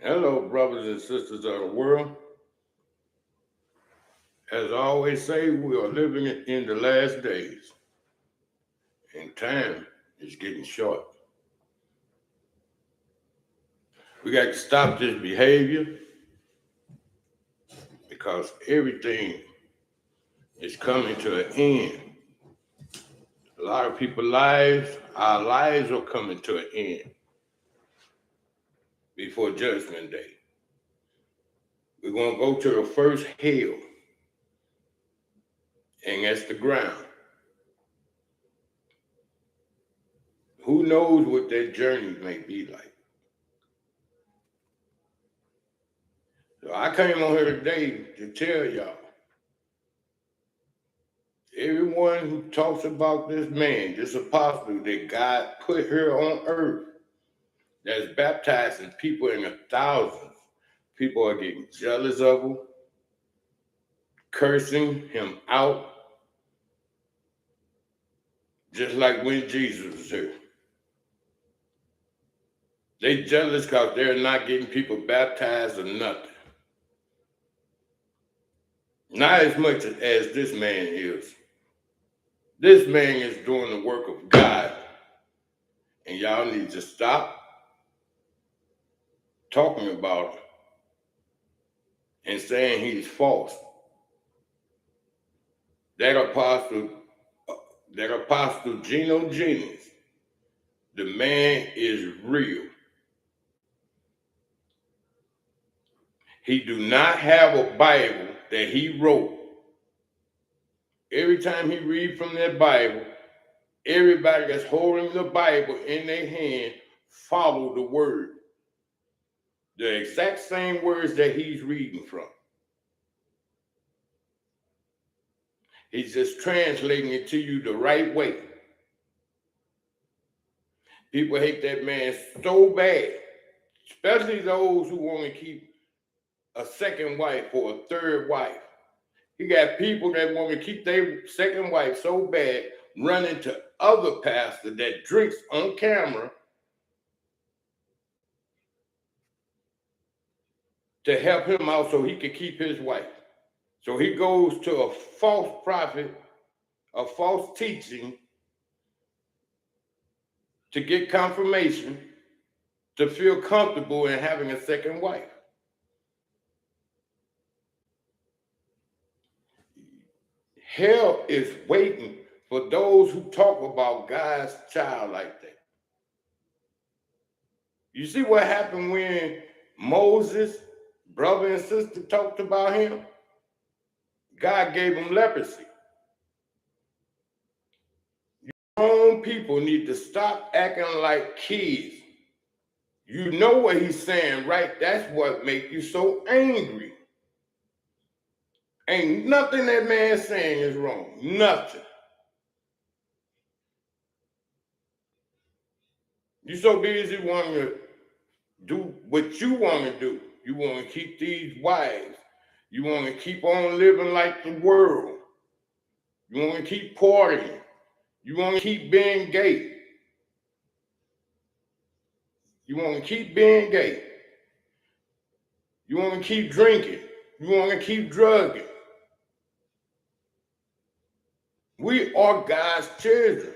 Hello, brothers and sisters of the world. As I always say, we are living in the last days, and time is getting short. We got to stop this behavior because everything is coming to an end. A lot of people's lives, our lives are coming to an end before Judgment Day. We're going to go to the first hell, and that's the ground. Who knows what that journey may be like? So I came on here today to tell y'all, everyone who talks about this man, this apostle that God put here on earth, that's baptizing people in the thousands, people are getting jealous of him, cursing him out, just like when Jesus was here. They jealous because they're not getting people baptized or nothing. Not as much as this man is. This man is doing the work of God. And y'all need to stop talking about him and saying he's false. That apostle Gino Jennings, the man is real. He do not have a Bible that he wrote. Every time he read from that Bible, everybody that's holding the Bible in their hand follow the word. The exact same words that he's reading from. He's just translating it to you the right way. People hate that man so bad, especially those who want to keep a second wife or a third wife. He got people that want to keep their second wife so bad, running to other pastors that drinks on camera to help him out so he could keep his wife. So he goes to a false prophet, a false teaching to get confirmation, to feel comfortable in having a second wife. Hell is waiting for those who talk about God's child like that. You see what happened when Moses, brother and sister, talked about him? God gave him leprosy. Your own people need to stop acting like kids. You know what he's saying, right? That's what makes you so angry. Ain't nothing that man's saying is wrong. Nothing. You're so busy wanting to do what you want to do. You want to keep these wives. You want to keep on living like the world. You want to keep partying. You want to keep being gay. You want to keep being gay. You want to keep drinking. You want to keep drugging. We are God's children.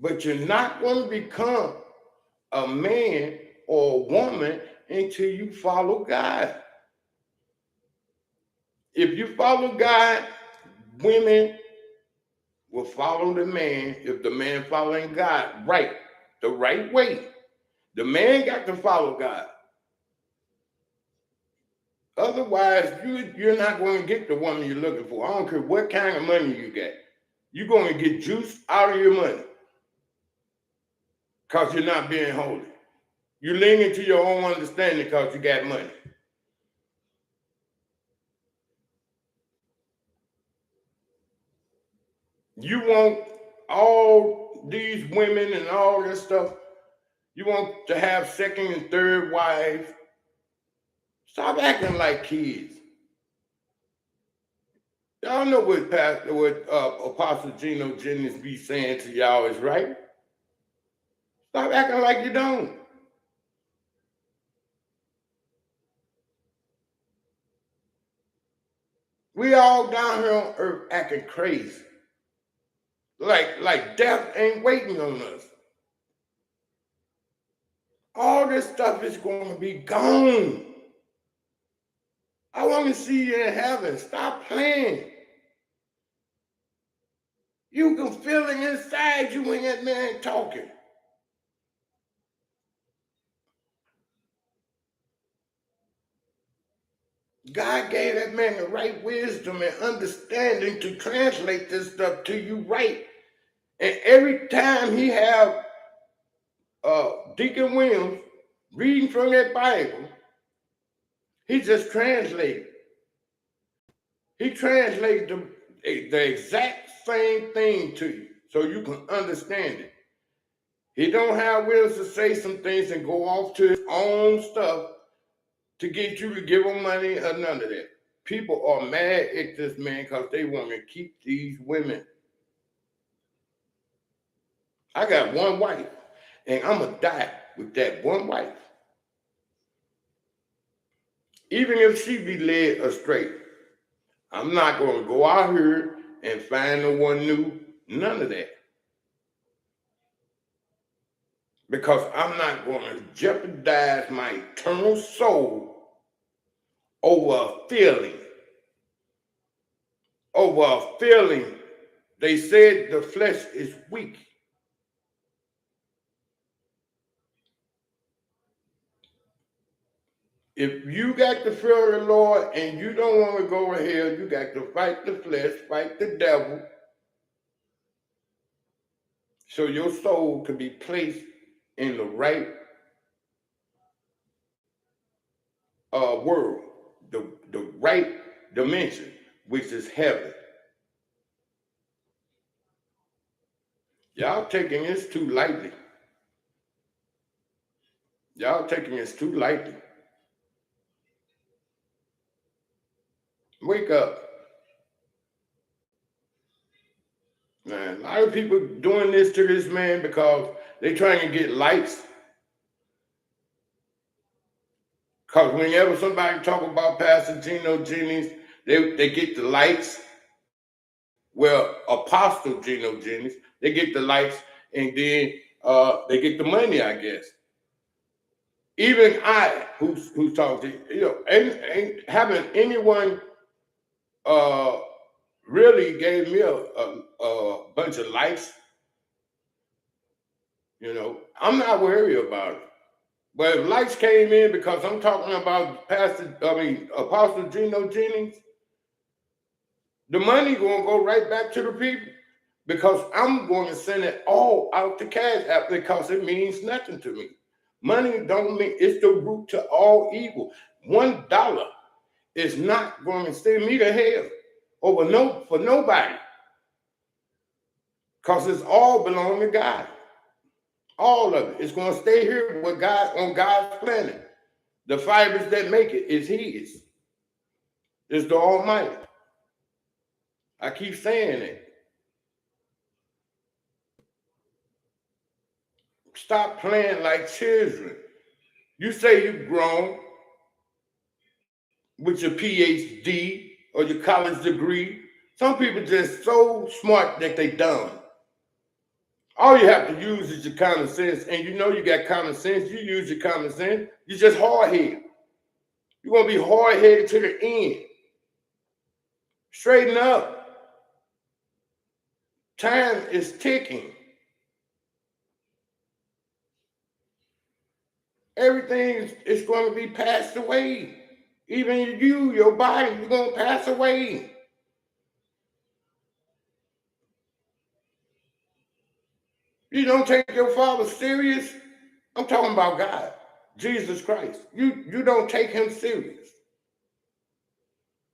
But you're not going to become a man or a woman until you follow God. If you follow God, women will follow the man if the man following God right, the right way. The man got to follow God. Otherwise, you're not going to get the woman you're looking for. I don't care what kind of money you got. You're going to get juice out of your money because you're not being holy. You lean into your own understanding because you got money. You want all these women and all this stuff. You want to have second and third wives. Stop acting like kids. Y'all know what Apostle Gino Jennings be saying to y'all is right. Stop acting like you don't. We all down here on earth acting crazy. Like death ain't waiting on us. All this stuff is going to be gone. I want to see you in heaven. Stop playing. You can feel it inside you when that man talking. God gave that man the right wisdom and understanding to translate this stuff to you right. And every time he have Deacon Williams reading from that Bible, he just translated. He translated the exact same thing to you so you can understand it. He don't have wills to say some things and go off to his own stuff to get you to give him money or none of that. People are mad at this man because they want to keep these women. I got one wife, and I'm going to die with that one wife. Even if she be led astray, I'm not going to go out here and find no one new, none of that. Because I'm not going to jeopardize my eternal soul over a feeling. Over a feeling. They said the flesh is weak. If you got the fear of the Lord and you don't want to go to hell, you got to fight the flesh, fight the devil, so your soul can be placed in the right world, the right dimension, which is heaven. Y'all taking this too lightly. Y'all taking this too lightly. Wake up. Man, a lot of people doing this to this man because they trying to get likes. Because whenever somebody talk about Pastor Gino Jennings, they get the likes. Well, Apostle Gino Jennings, they get the likes and then they get the money, I guess. Even I, who's talking, ain't having anyone really gave me a bunch of likes. I'm not worried about it. But if likes came in because I'm talking about Apostle Gino Jennings, the money gonna go right back to the people because I'm going to send it all out to Cash App because it means nothing to me. Money don't mean, it's the root to all evil. $1 is not going to send me to hell for nobody because it's all belong to God. All of it. It's going to stay here with God on God's planet. The fibers that make it is His. It's the Almighty. I keep saying it. Stop playing like children. You say you've grown with your PhD or your college degree. Some people just so smart that they dumb. All you have to use is your common sense, and you know you got common sense. You use your common sense. You're just hard-headed. You're going to be hard-headed to the end. Straighten up. Time is ticking. Everything is going to be passed away. Even you, your body, you're going to pass away. You don't take your Father serious. I'm talking about God, Jesus Christ. You don't take him serious.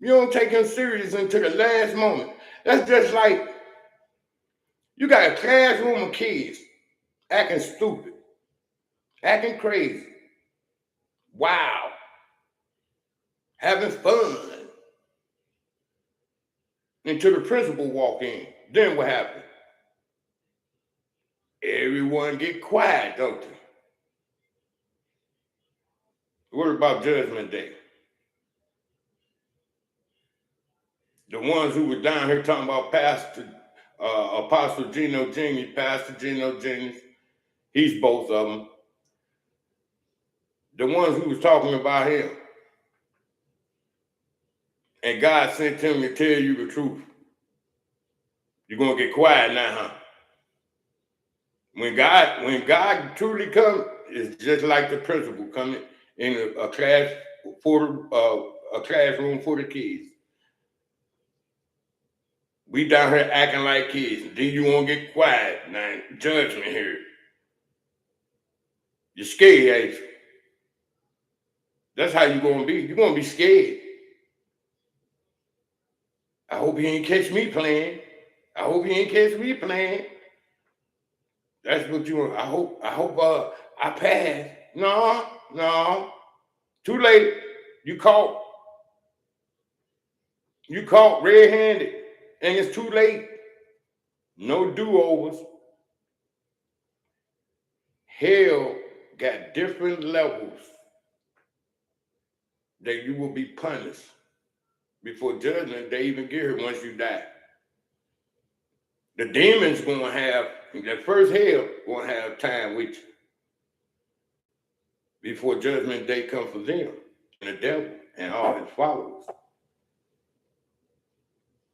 You don't take him serious until the last moment. That's just like you got a classroom of kids acting stupid, acting crazy. Wow. Having fun. Until the principal walk in. Then what happened? Everyone get quiet, don't they? What about Judgment Day? The ones who were down here talking about Apostle Gino Jennings, Pastor Gino Jennings, he's both of them. The ones who was talking about him. And God sent him to tell you the truth. You're gonna get quiet now, huh? When God truly comes, it's just like the principal coming in a classroom for the kids. We down here acting like kids. Then you won't get quiet. Now, judgment here. You're scared, ain't you? That's how you're going to be. You're going to be scared. I hope he ain't catch me playing. I hope he ain't catch me playing. That's what you want. I hope I pass. No. Too late. You caught red-handed. And it's too late. No do-overs. Hell got different levels that you will be punished before judgment. They even get here once you die. The demons gonna have that first hell gonna have time with you before judgment day comes for them and the devil and all his followers.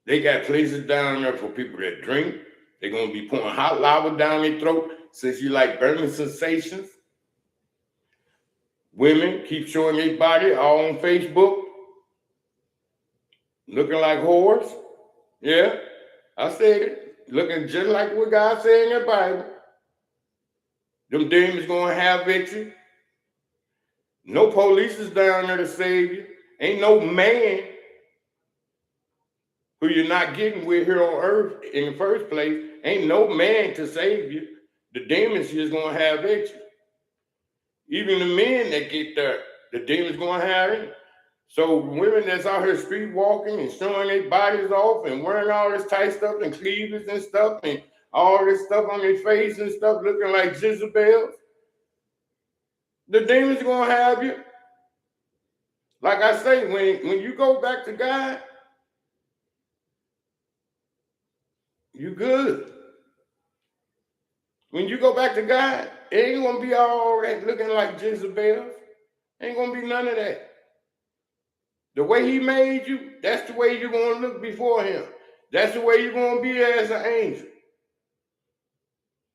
They got places down there for people that drink. They're gonna be pouring hot lava down their throat since you like burning sensations. Women keep showing their body all on Facebook, looking like whores. Yeah, I said it. Looking just like what God said in the Bible. Them demons gonna have victory. No police is down there to save you. Ain't no man who you're not getting with here on earth in the first place. Ain't no man to save you. The demons just gonna have victory. Even the men that get there, the demons gonna have it. So women that's out here street walking and showing their bodies off and wearing all this tight stuff and cleavage and stuff and all this stuff on their face and stuff looking like Jezebels, the demons gonna have you. Like I say, when you go back to God, you good. When you go back to God, it ain't gonna be all that looking like Jezebels. Ain't gonna be none of that. The way he made you, that's the way you're gonna look before him. That's the way you're gonna be as an angel.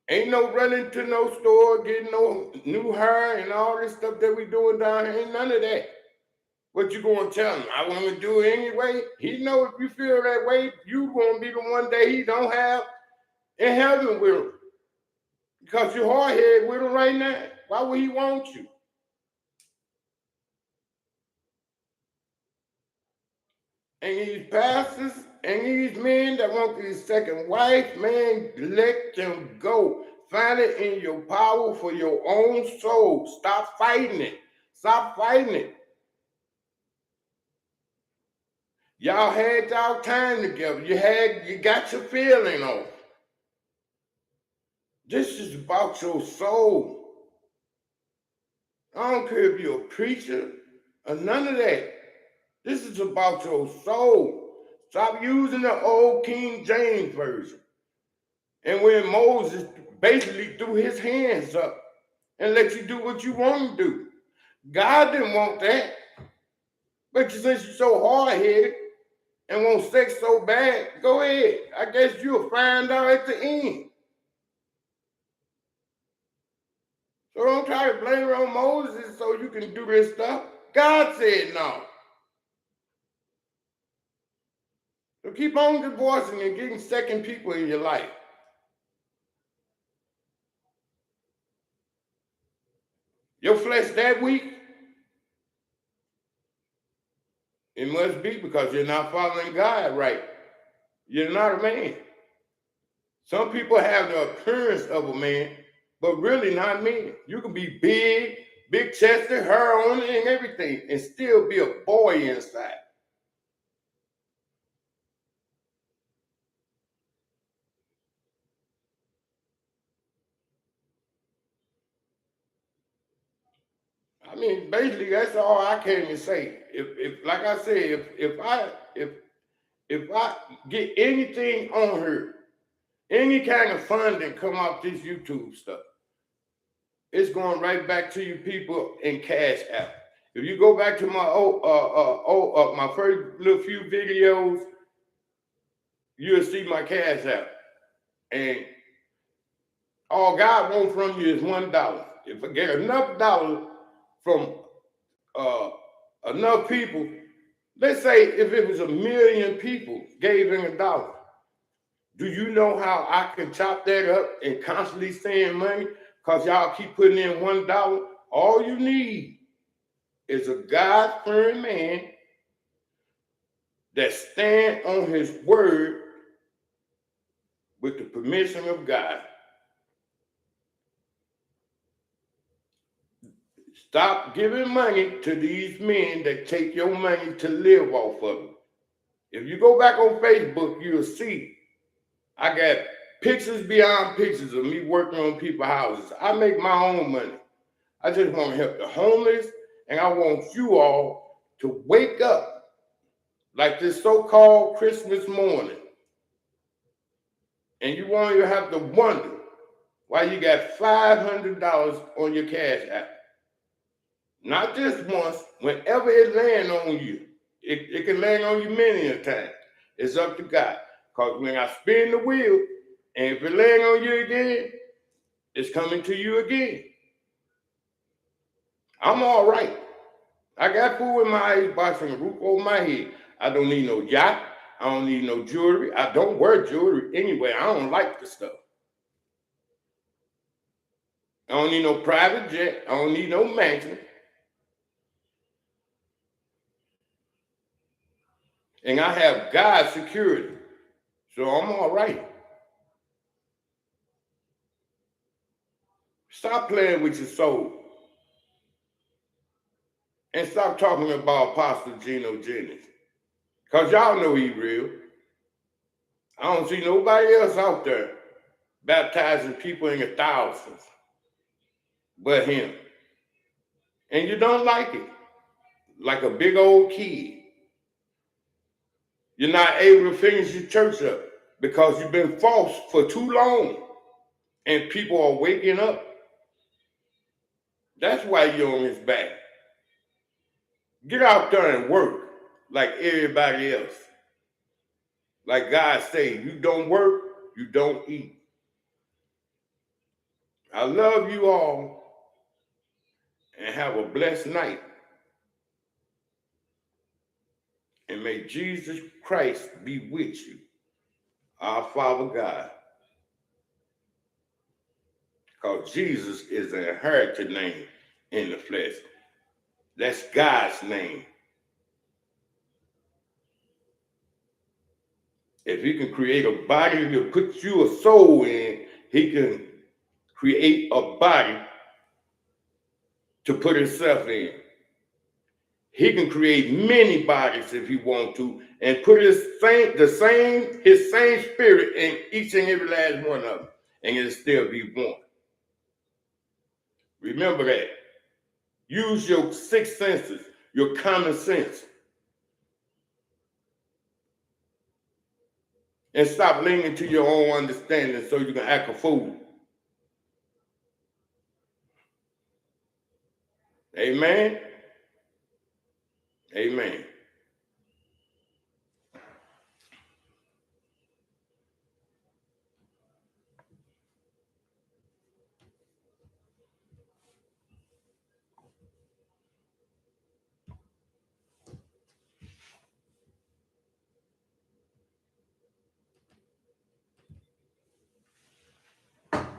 Ain't no running to no store, getting no new hair and all this stuff that we doing down here. Ain't none of that. What you gonna tell him? I want to do it anyway. He know if you feel that way, you gonna be the one that he don't have in heaven with him. Because you're hard-headed with him right now. Why would he want you? And these pastors and these men that want these second wife, man, let them go. Find it in your power for your own soul. Stop fighting it. Stop fighting it. Y'all had y'all time together. You got your feeling on. This is about your soul. I don't care if you're a preacher or none of that. This is about your soul. Stop using the old King James Version. And when Moses basically threw his hands up and let you do what you want to do. God didn't want that. But since you're so hard-headed and want sex so bad, go ahead. I guess you'll find out at the end. So don't try to blame it on Moses so you can do this stuff. God said no. So keep on divorcing and getting second people in your life. Your flesh that weak? It must be because you're not following God right. You're not a man. Some people have the appearance of a man, but really not men. You can be big chested, hair on it and everything, and still be a boy inside. I mean, basically, that's all I came to say. If like I said, If I get anything on her, any kind of funding come off this YouTube stuff, it's going right back to you people in Cash App. If you go back to my my first little few videos, you'll see my Cash App. And all God wants from you is $1. If I get enough dollars from uh, enough people, let's say if it was 1,000,000 people gave him $1, do you know how I can chop that up and constantly send money? Because y'all keep putting in $1. All you need is a God-fearing man that stand on his word with the permission of God. Stop giving money to these men that take your money to live off of it. If you go back on Facebook, you'll see I got pictures beyond pictures of me working on people's houses. I make my own money. I just want to help the homeless, and I want you all to wake up like this so-called Christmas morning. And you won't even have to wonder why you got $500 on your Cash App. Not just once, whenever it land on you. It can land on you many a time. It's up to God. Because when I spin the wheel, and if it land on you again, it's coming to you again. I'm all right. I got food in my icebox and a roof over my head. I don't need no yacht. I don't need no jewelry. I don't wear jewelry anyway. I don't like the stuff. I don't need no private jet. I don't need no mansion. And I have God's security. So I'm all right. Stop playing with your soul. And stop talking about Apostle Gino Jennings. Because y'all know he real. I don't see nobody else out there baptizing people in the thousands but him. And you don't like it. Like a big old kid. You're not able to finish your church up because you've been false for too long. And people are waking up. That's why you're on his back. Get out there and work like everybody else. Like God say, you don't work, you don't eat. I love you all and have a blessed night. And may Jesus Christ be with you, our Father God. Because Jesus is an inherited name in the flesh. That's God's name. If he can create a body to put you a soul in, he can create a body to put himself in. He can create many bodies if he wants to, and put his same spirit in each and every last one of them, and it'll still be one. Remember that. Use your six senses, your common sense, and stop leaning to your own understanding so you can act a fool. Amen. Amen.